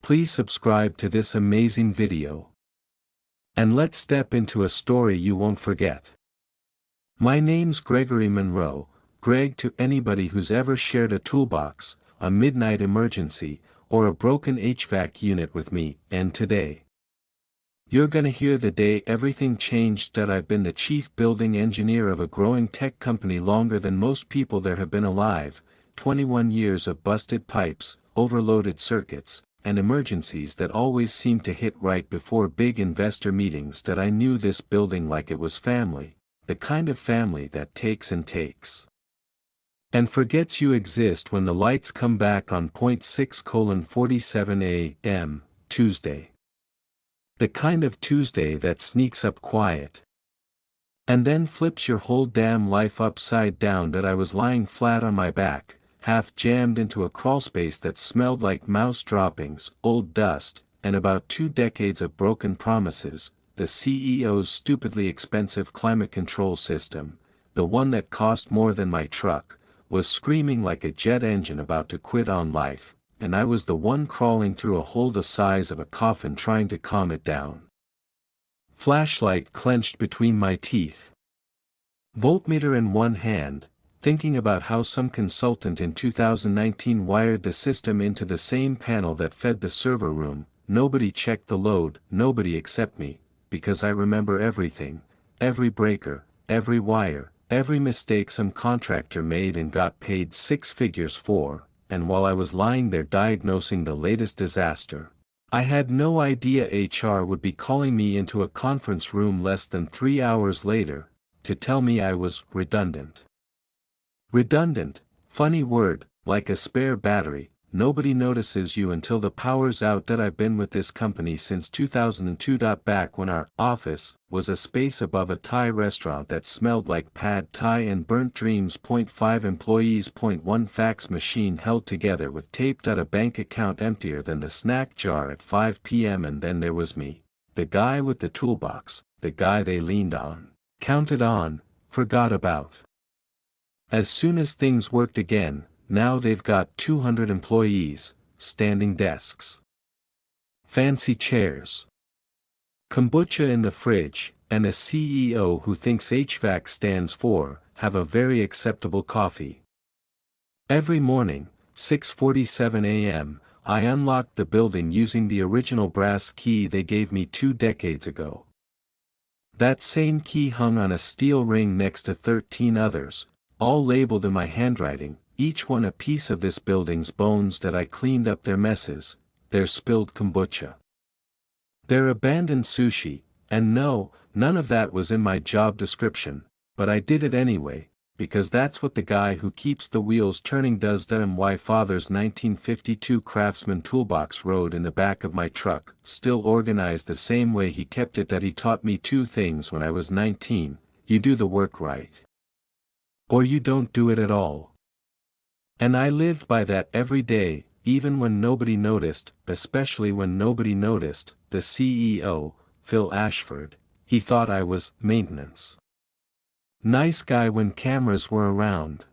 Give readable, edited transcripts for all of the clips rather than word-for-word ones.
Please subscribe to this amazing video. And let's step into a story you won't forget. My name's Gregory Monroe, Greg to anybody who's ever shared a toolbox, a midnight emergency, or a broken HVAC unit with me, and today. You're gonna hear the day everything changed. That I've been the chief building engineer of a growing tech company longer than most people there have been alive, 21 years of busted pipes, overloaded circuits, and emergencies that always seemed to hit right before big investor meetings. That I knew this building like it was family, the kind of family that takes and takes. And forgets you exist when the lights come back on 6:47 a.m., Tuesday. The kind of Tuesday that sneaks up quiet. And then flips your whole damn life upside down. That I was lying flat on my back, half jammed into a crawlspace that smelled like mouse droppings, old dust, and about 2 decades of broken promises. The CEO's stupidly expensive climate control system, the one that cost more than my truck, was screaming like a jet engine about to quit on life, and I was the one crawling through a hole the size of a coffin trying to calm it down. Flashlight clenched between my teeth. Voltmeter in one hand, thinking about how some consultant in 2019 wired the system into the same panel that fed the server room. Nobody checked the load, nobody except me, because I remember everything, every breaker, every wire, every mistake some contractor made and got paid 6 figures for. And while I was lying there diagnosing the latest disaster, I had no idea HR would be calling me into a conference room less than 3 hours later, to tell me I was redundant. Redundant, funny word, like a spare battery. Nobody notices you until the power's out. That I've been with this company since 2002. Back when our office was a space above a Thai restaurant that smelled like pad Thai and burnt dreams. 0.5 employees. 0.1 fax machine held together with tape. A bank account emptier than the snack jar at 5 p.m. And then there was me, the guy with the toolbox, the guy they leaned on, counted on, forgot about. As soon as things worked again, now they've got 200 employees, standing desks, fancy chairs, kombucha in the fridge, and a CEO who thinks HVAC stands for, have a very acceptable coffee. Every morning, 6:47 a.m., I unlocked the building using the original brass key they gave me 2 decades ago. That same key hung on a steel ring next to 13 others, all labeled in my handwriting, each one a piece of this building's bones. That I cleaned up their messes, their spilled kombucha, their abandoned sushi, and no, none of that was in my job description, but I did it anyway, because that's what the guy who keeps the wheels turning does. My father's 1952 Craftsman toolbox rode in the back of my truck, still organized the same way he kept it. That he taught me 2 things when I was 19, you do the work right, or you don't do it at all. And I lived by that every day, even when nobody noticed, especially when nobody noticed. The CEO, Phil Ashford, he thought I was maintenance. Nice guy when cameras were around.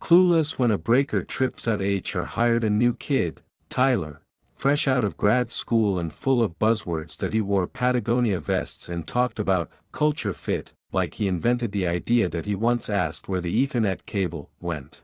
Clueless when a breaker tripped. HR hired a new kid, Tyler, fresh out of grad school and full of buzzwords. That he wore Patagonia vests and talked about culture fit, like he invented the idea. That he once asked where the Ethernet cable went.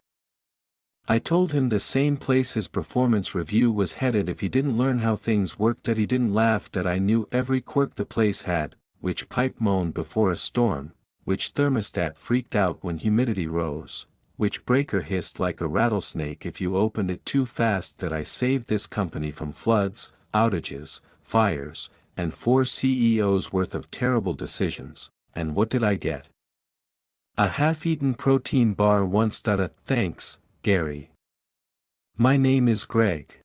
I told him the same place his performance review was headed if he didn't learn how things worked. That he didn't laugh. That I knew every quirk the place had, which pipe moaned before a storm, which thermostat freaked out when humidity rose, which breaker hissed like a rattlesnake if you opened it too fast. That I saved this company from floods, outages, fires, and 4 CEOs worth of terrible decisions. And what did I get? A half-eaten protein bar once. Thanks, Gary. My name is Greg.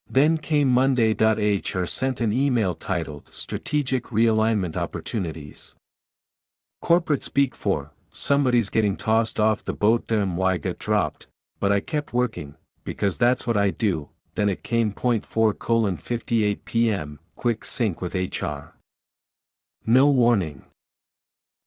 Then came Monday. HR sent an email titled Strategic Realignment Opportunities. Corporate speak for, somebody's getting tossed off the boat. I got dropped, but I kept working, because that's what I do. Then it came 4:58 p.m., quick sync with HR. No warning.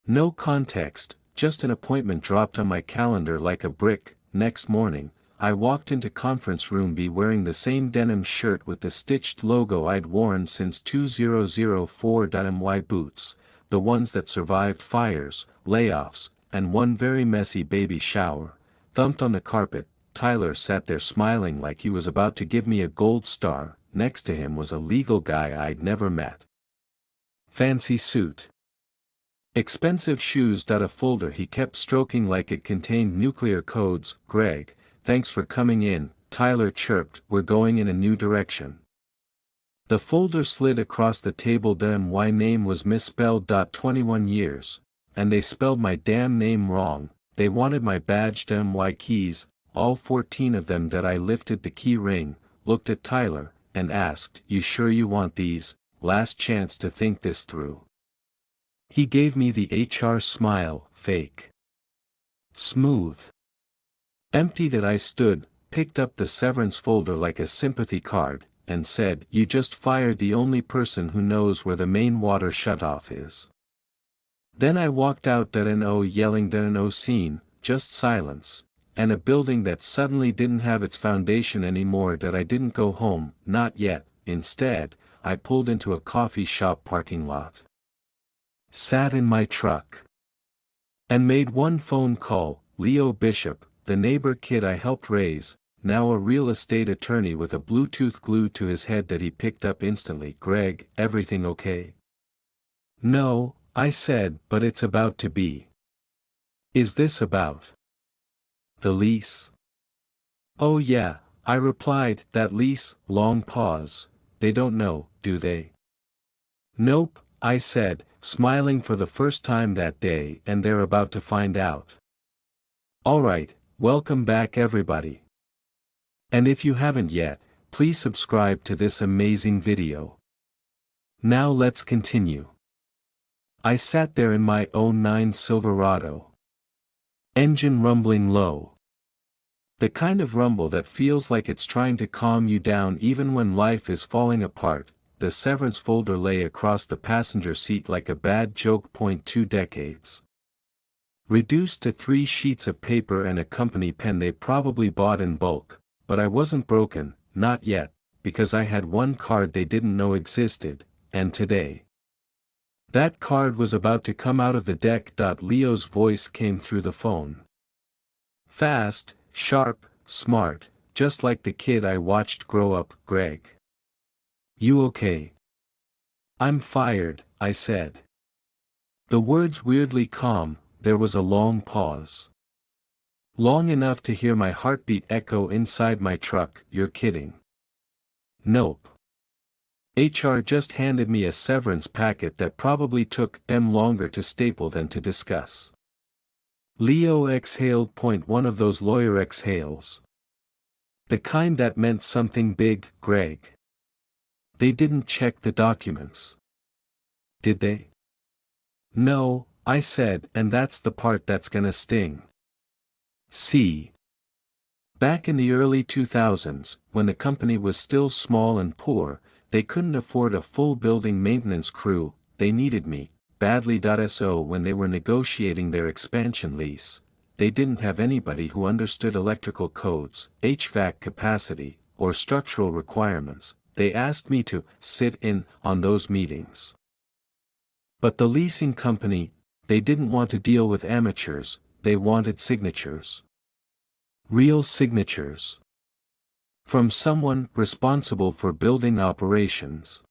No context, just an appointment dropped on my calendar like a brick. Next morning, I walked into conference room B wearing the same denim shirt with the stitched logo I'd worn since 2004. My boots, the ones that survived fires, layoffs, and one very messy baby shower, thumped on the carpet. Tyler sat there smiling like he was about to give me a gold star. Next to him was a legal guy I'd never met. Fancy suit. Expensive shoes. A folder he kept stroking like it contained nuclear codes. Greg, thanks for coming in, Tyler chirped. We're going in a new direction. The folder slid across the table. My name was misspelled. 21 years. And they spelled my damn name wrong. They wanted my badge. My keys, all 14 of them. I lifted the key ring, looked at Tyler, and asked, You sure you want these? Last chance to think this through. He gave me the HR smile, fake. Smooth. Empty. I stood, picked up the severance folder like a sympathy card, and said, You just fired the only person who knows where the main water shutoff is. Then I walked out. No yelling. No scene, just silence, and a building that suddenly didn't have its foundation anymore. I didn't go home, not yet. Instead, I pulled into a coffee shop parking lot. Sat in my truck. And made one phone call. Leo Bishop, the neighbor kid I helped raise, now a real estate attorney with a Bluetooth glued to his head that he picked up instantly. Greg, everything okay? No, I said, but it's about to be. Is this about the lease? Oh yeah, I replied, that lease. Long pause. They don't know, do they? Nope, I said, smiling for the first time that day, and they're about to find out. Alright, welcome back everybody. And if you haven't yet, please subscribe to this amazing video. Now let's continue. I sat there in my '09 Silverado. Engine rumbling low. The kind of rumble that feels like it's trying to calm you down even when life is falling apart. The severance folder lay across the passenger seat like a bad joke. 2 decades. Reduced to 3 sheets of paper and a company pen they probably bought in bulk, but I wasn't broken, not yet, because I had one card they didn't know existed, and today. That card was about to come out of the deck. Leo's voice came through the phone. Fast, sharp, smart, just like the kid I watched grow up. Greg. You okay? I'm fired, I said. The words weirdly calm. There was a long pause. Long enough to hear my heartbeat echo inside my truck. You're kidding. Nope. HR just handed me a severance packet that probably took them longer to staple than to discuss. Leo exhaled. One of those lawyer exhales. The kind that meant something big. Greg. They didn't check the documents. Did they? No, I said, and that's the part that's gonna sting. See. Back in the early 2000s, when the company was still small and poor, they couldn't afford a full building maintenance crew. They needed me, badly. So when they were negotiating their expansion lease, they didn't have anybody who understood electrical codes, HVAC capacity, or structural requirements. They asked me to sit in on those meetings. But the leasing company, they didn't want to deal with amateurs. They wanted signatures. Real signatures. From someone responsible for building operations.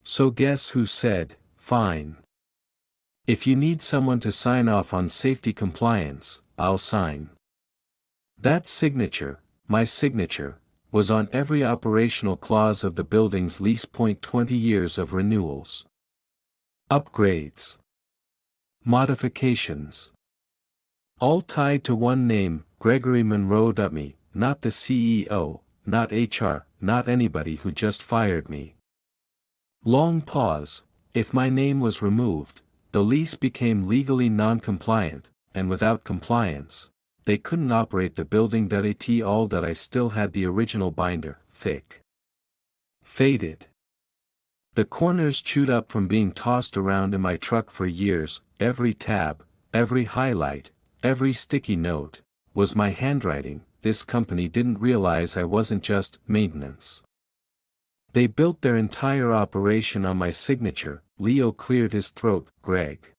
So guess who said, fine. If you need someone to sign off on safety compliance, I'll sign. That signature, my signature, was on every operational clause of the building's lease. 20 years of renewals. Upgrades. Modifications. All tied to one name, Gregory Monroe. Me, not the CEO, not HR, not anybody who just fired me. Long pause. If my name was removed, the lease became legally non-compliant, and without compliance, they couldn't operate the building. I still had the original binder, thick. Faded. The corners chewed up from being tossed around in my truck for years. Every tab, every highlight, every sticky note, was my handwriting. this company didn't realize I wasn't just maintenance. They built their entire operation on my signature. Leo cleared his throat. Greg,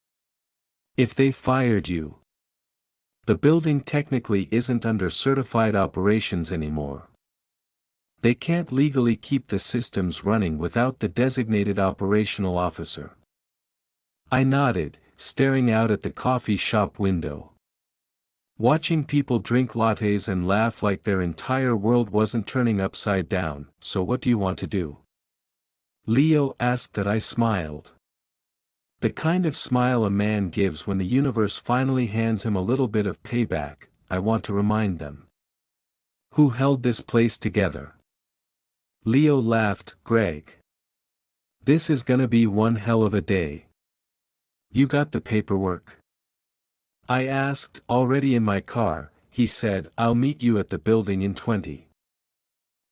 if they fired you, the building technically isn't under certified operations anymore. They can't legally keep the systems running without the designated operational officer. I nodded, staring out at the coffee shop window. Watching people drink lattes and laugh like their entire world wasn't turning upside down. So what do you want to do? Leo asked that I smiled. The kind of smile a man gives when the universe finally hands him a little bit of payback. I want to remind them. Who held this place together? Leo laughed. Greg, this is gonna be one hell of a day. You got the paperwork? I asked. Already in my car, he said. I'll meet you at the building in 20.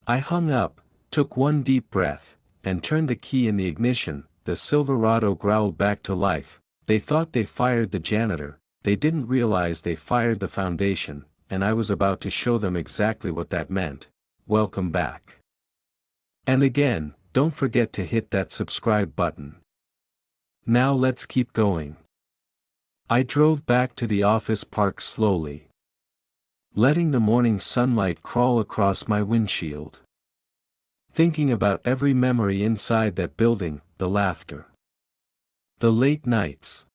I hung up, took one deep breath, and turned the key in the ignition. The Silverado growled back to life. They thought they fired the janitor, they didn't realize they fired the foundation, and I was about to show them exactly what that meant. Welcome back. And again, don't forget to hit that subscribe button. Now let's keep going. I drove back to the office park slowly, letting the morning sunlight crawl across my windshield. Thinking about every memory inside that building, the laughter, the late nights,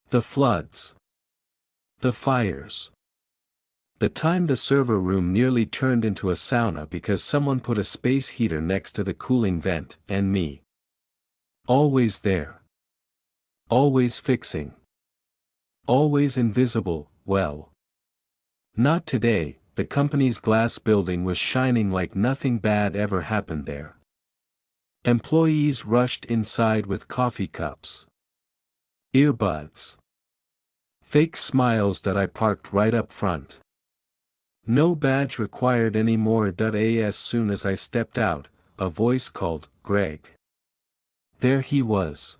the floods, the fires, the time the server room nearly turned into a sauna because someone put a space heater next to the cooling vent, and me. Always there. Always fixing. Always invisible. Well, not today. The company's glass building was shining like nothing bad ever happened there. Employees rushed inside with coffee cups, earbuds, fake smiles that I parked right up front. No badge required anymore. As soon as I stepped out, a voice called, Greg. There he was.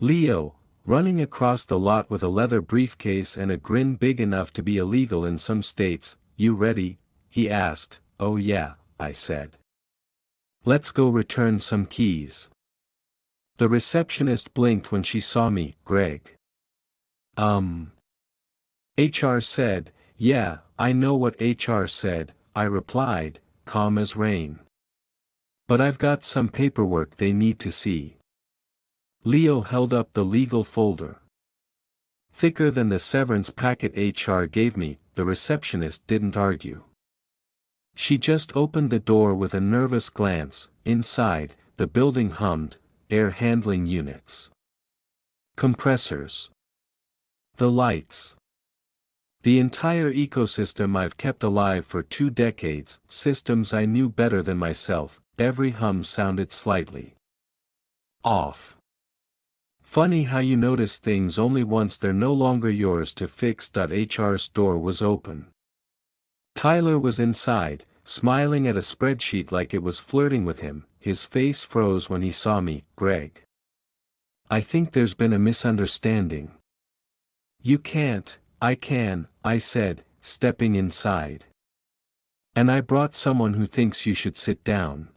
Leo, running across the lot with a leather briefcase and a grin big enough to be illegal in some states. You ready? He asked. Oh yeah, I said. Let's go return some keys. The receptionist blinked when she saw me. Greg. HR said. Yeah, I know what HR said, I replied, calm as rain. But I've got some paperwork they need to see. Leo held up the legal folder. Thicker than the severance packet HR gave me. The receptionist didn't argue. She just opened the door with a nervous glance. Inside, the building hummed, air handling units, compressors, the lights. The entire ecosystem I've kept alive for 2 decades, systems I knew better than myself. Every hum sounded slightly off. Funny how you notice things only once they're no longer yours to fix. HR's door was open. Tyler was inside, smiling at a spreadsheet like it was flirting with him. His face froze when he saw me. Greg, I think there's been a misunderstanding. You can't. I can, I said, stepping inside. And I brought someone who thinks you should sit down.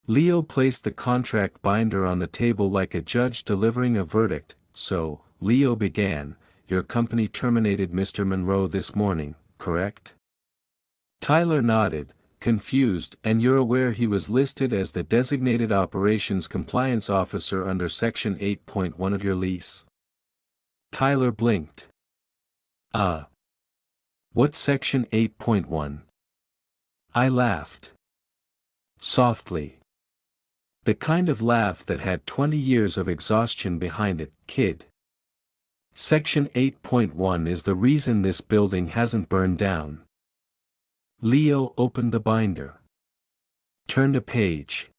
Leo placed the contract binder on the table like a judge delivering a verdict. So, Leo began, your company terminated Mr. Monroe this morning, correct? Tyler nodded, confused. And you're aware he was listed as the designated operations compliance officer under Section 8.1 of your lease? Tyler blinked. What's Section 8.1? I laughed. Softly. The kind of laugh that had 20 years of exhaustion behind it. Kid. Section 8.1 is the reason this building hasn't burned down. Leo opened the binder. Turned a page.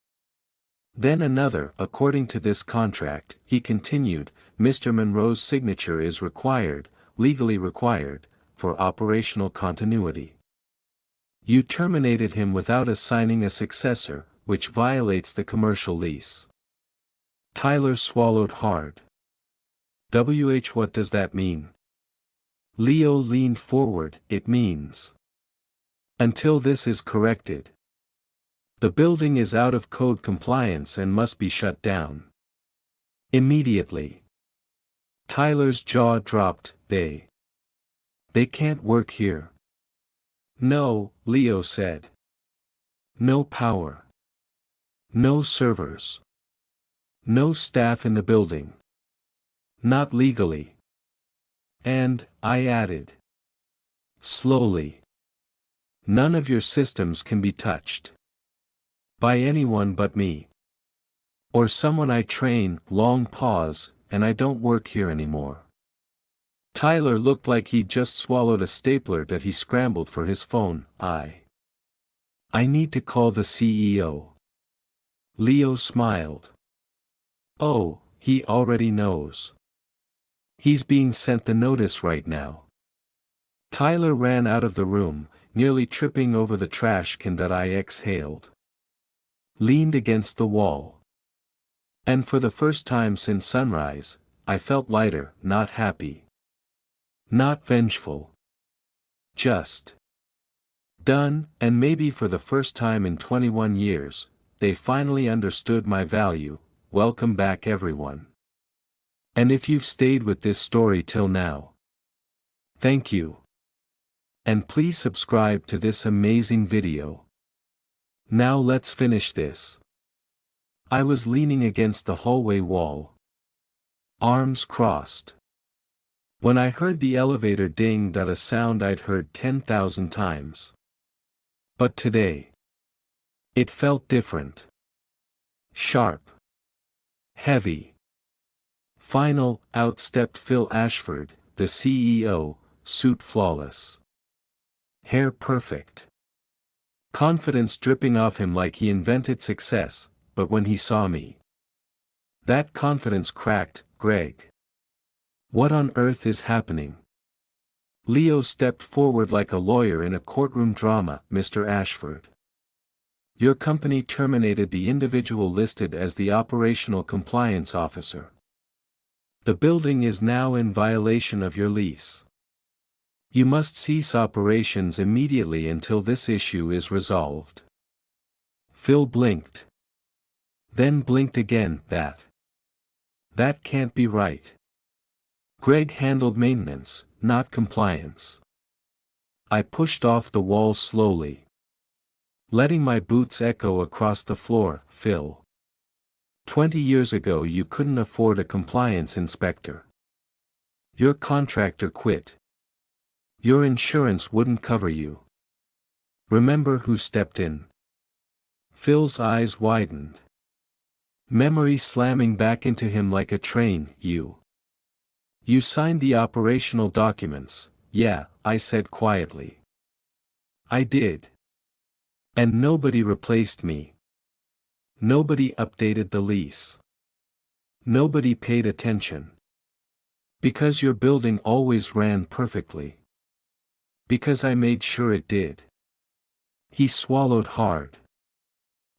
Then another. According to this contract, he continued, Mr. Monroe's signature is required, legally required, for operational continuity. You terminated him without assigning a successor, which violates the commercial lease. Tyler swallowed hard. What does that mean? Leo leaned forward. It means Until this is corrected. The building is out of code compliance and must be shut down. Immediately. Tyler's jaw dropped. They can't work here. No, Leo said. No power. No servers. No staff in the building. Not legally. And, I added. Slowly. None of your systems can be touched. By anyone but me. Or someone I train. Long pause, and I don't work here anymore. Tyler looked like he'd just swallowed a stapler that he scrambled for his phone. I need to call the CEO. Leo smiled. Oh, he already knows. He's being sent the notice right now. Tyler ran out of the room, nearly tripping over the trash can that I exhaled. Leaned against the wall. And for the first time since sunrise, I felt lighter, not happy. Not vengeful. Just done, and maybe for the first time in 21 years, they finally understood my value. Welcome back everyone. And if you've stayed with this story till now, thank you. And please subscribe to this amazing video. Now let's finish this. I was leaning against the hallway wall. Arms crossed. When I heard the elevator ding, that a sound I'd heard 10,000 times. But today, it felt different. Sharp. Heavy. Final. Out stepped Phil Ashford, the CEO, suit flawless. Hair perfect. Confidence dripping off him like he invented success, but when he saw me, that confidence cracked. Greg. What on earth is happening? Leo stepped forward like a lawyer in a courtroom drama. Mr. Ashford. Your company terminated the individual listed as the operational compliance officer. The building is now in violation of your lease. You must cease operations immediately until this issue is resolved. Phil blinked. Then blinked again. That can't be right. Greg handled maintenance, not compliance. I pushed off the wall slowly, letting my boots echo across the floor. Phil. 20 years ago you couldn't afford a compliance inspector. Your contractor quit. Your insurance wouldn't cover you. Remember who stepped in? Phil's eyes widened. Memory slamming back into him like a train. You signed the operational documents. Yeah, I said quietly. I did. And nobody replaced me. Nobody updated the lease. Nobody paid attention. Because your building always ran perfectly. Because I made sure it did. He swallowed hard.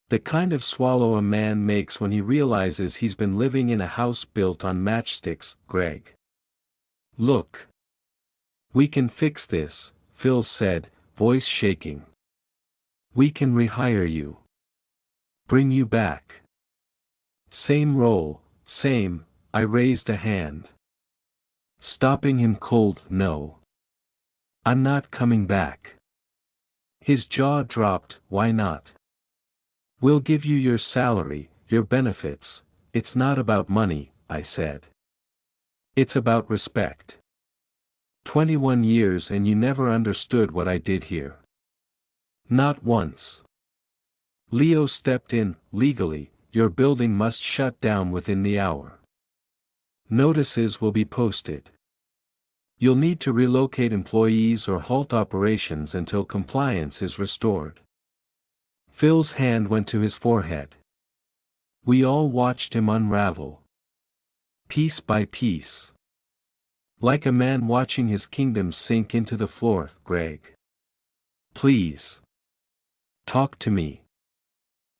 The kind of swallow a man makes when he realizes he's been living in a house built on matchsticks. Greg. Look. We can fix this, Phil said, voice shaking. We can rehire you. Bring you back. Same role, same. I raised a hand. Stopping him cold. No. I'm not coming back. His jaw dropped. Why not? We'll give you your salary, your benefits. It's not about money, I said. It's about respect. 21 years and you never understood what I did here. Not once. Leo stepped in. Legally, your building must shut down within the hour. Notices will be posted. You'll need to relocate employees or halt operations until compliance is restored. Phil's hand went to his forehead. We all watched him unravel. Piece by piece. Like a man watching his kingdom sink into the floor. Greg. Please. Talk to me.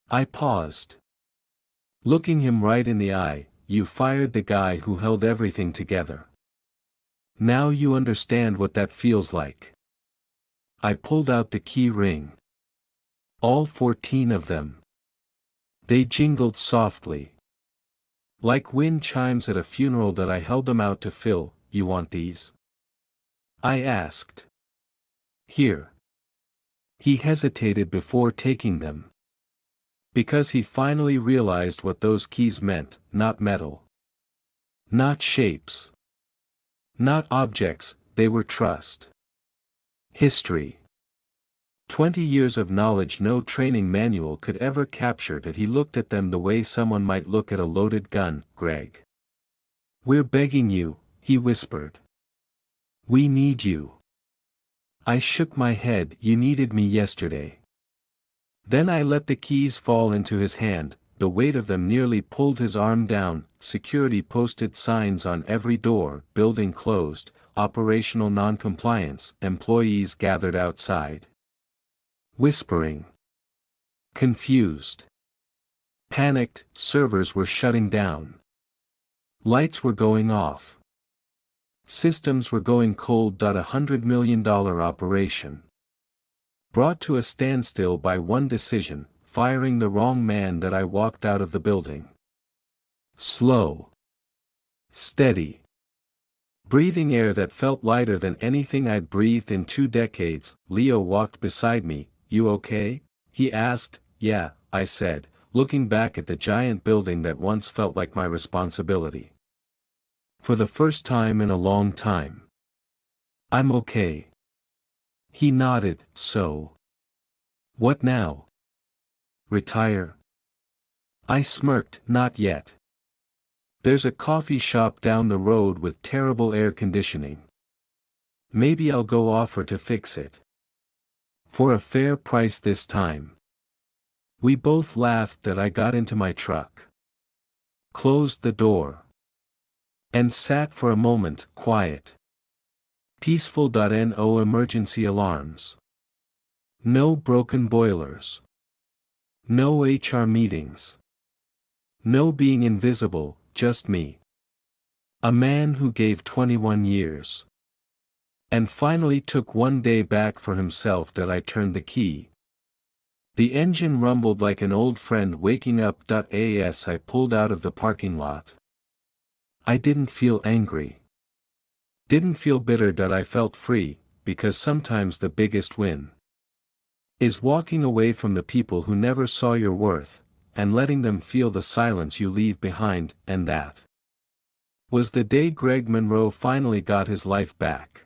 I paused. Looking him right in the eye. You fired the guy who held everything together. Now you understand what that feels like. I pulled out the key ring. All 14 of them. They jingled softly. Like wind chimes at a funeral that I held them out to Phil. You want these? I asked. Here. He hesitated before taking them. Because he finally realized what those keys meant, not metal. Not shapes. Not objects, they were trust. History. 20 years of knowledge no training manual could ever capture, that he looked at them the way someone might look at a loaded gun. Greg. We're begging you, he whispered. We need you. I shook my head. You needed me yesterday. Then I let the keys fall into his hand. The weight of them nearly pulled his arm down. Security posted signs on every door. Building closed. Operational non-compliance. Employees gathered outside. Whispering. Confused. Panicked. Servers were shutting down. Lights were going off. Systems were going cold. $100 million operation. Brought to a standstill by one decision, firing the wrong man. That I walked out of the building. Slow. Steady. Breathing air that felt lighter than anything I'd breathed in 2 decades. Leo walked beside me. You okay? He asked. Yeah, I said, looking back at the giant building that once felt like my responsibility. For the first time in a long time. I'm okay. He nodded. So. What now? Retire? I smirked. Not yet. There's a coffee shop down the road with terrible air conditioning. Maybe I'll go offer to fix it. For a fair price this time. We both laughed. That I got into my truck. Closed the door. And sat for a moment, quiet. Peaceful. No emergency alarms. No broken boilers. No HR meetings. No being invisible, just me. A man who gave 21 years. And finally took one day back for himself. That I turned the key. The engine rumbled like an old friend waking up. As I pulled out of the parking lot. I didn't feel angry. Didn't feel bitter. I felt free, because sometimes the biggest win is walking away from the people who never saw your worth, and letting them feel the silence you leave behind. And that was the day Greg Monroe finally got his life back.